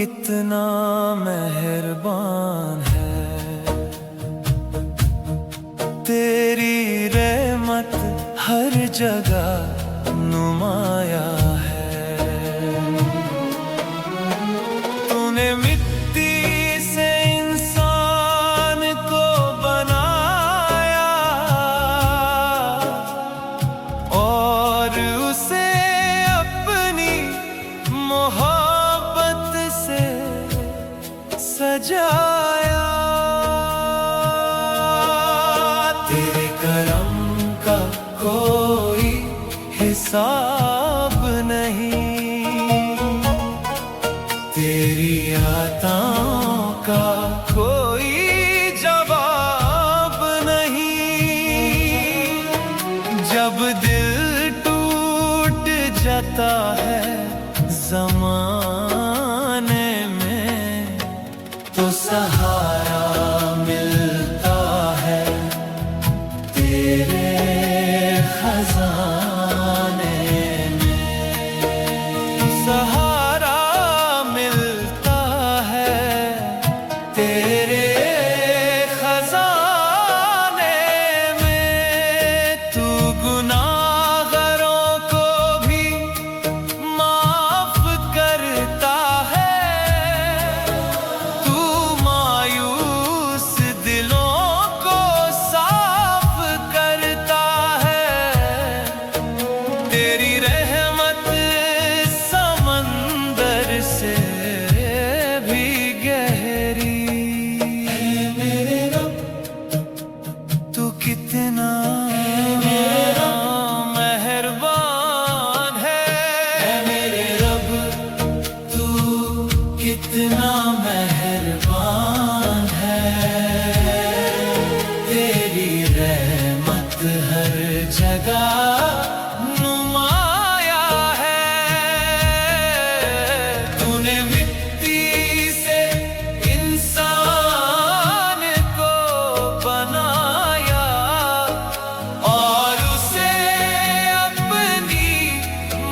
कितना मेहरबान है, तेरी रहमत हर जगह नुमाया है। तूने मिट्टी से इंसान को बनाया और उसे अपनी मोहब्बत से सजाया। तेरे करम का कोई हिसाब नहीं, तेरी अताओं का कोई जवाब नहीं। जब दिल टूट जाता है ज़माने में, तो सहारा मिलता है तेरे खजाने में। सहारा मिलता है तेरे खजाने में। तू गुनाहगारों को भी माफ करता है, तू मायूस दिलों को साफ करता है। तेरी रहमत समंदर से भी गहरी। मेरे रब तू कितना मेहरबान है, मेरे रब तू कितना मेहरबान है। तेरी रहमत हर जगह नुमाया है। तूने मिट्टी से इंसान को बनाया और उसे अपनी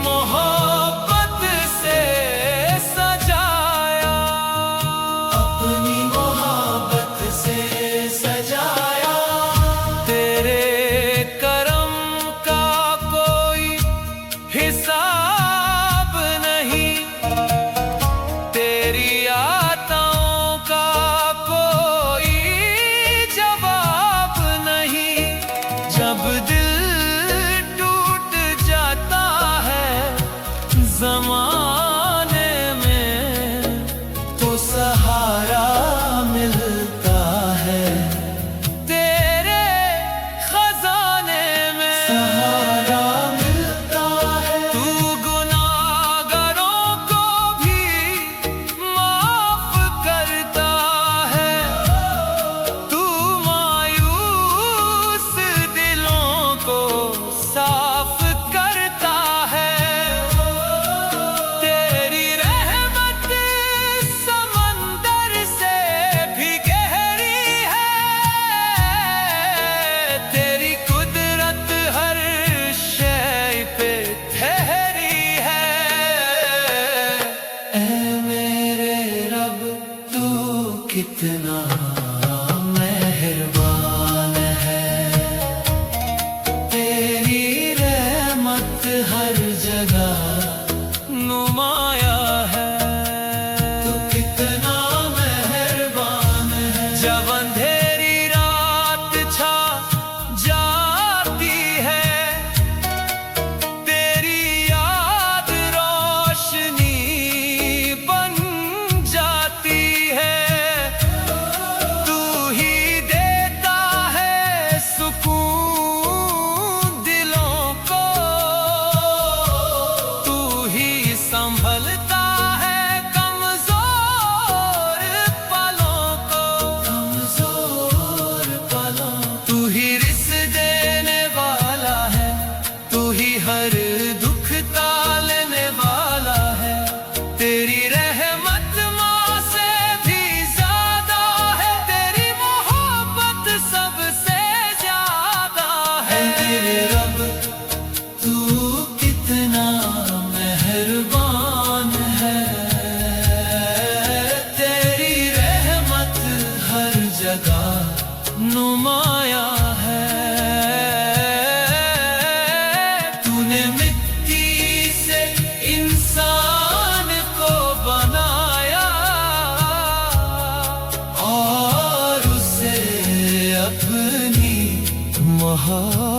मोहब्बत से सजाया। अपनी मोहब्बत से सजाया। तेरे करम का कोई हिसाब नहीं, तेरी आताओं का कोई जवाब नहीं। जब दिल टूट जाता है ज़माने में, तो सहारा मिलता है तेरे खजाने में। सहारा मिलता है। तू गुनाहगारों को भी माफ करता है, तू मायूस दिलों को साफ करता है। तेरी रहमत समंदर से भी गहरी है, तेरी कुदरत हर शय पे ठहरी है। ऐ मेरे रब तू कितना मेहरबान है, तेरी रहमत हर जगह नुमाया है। तू कितना मेहरबान है। जब अंधेरी रात छा जाती है, तेरी याद रोशनी बन जाती है। तू ही देता है सुकून दिलों को, तू ही संभल हाँ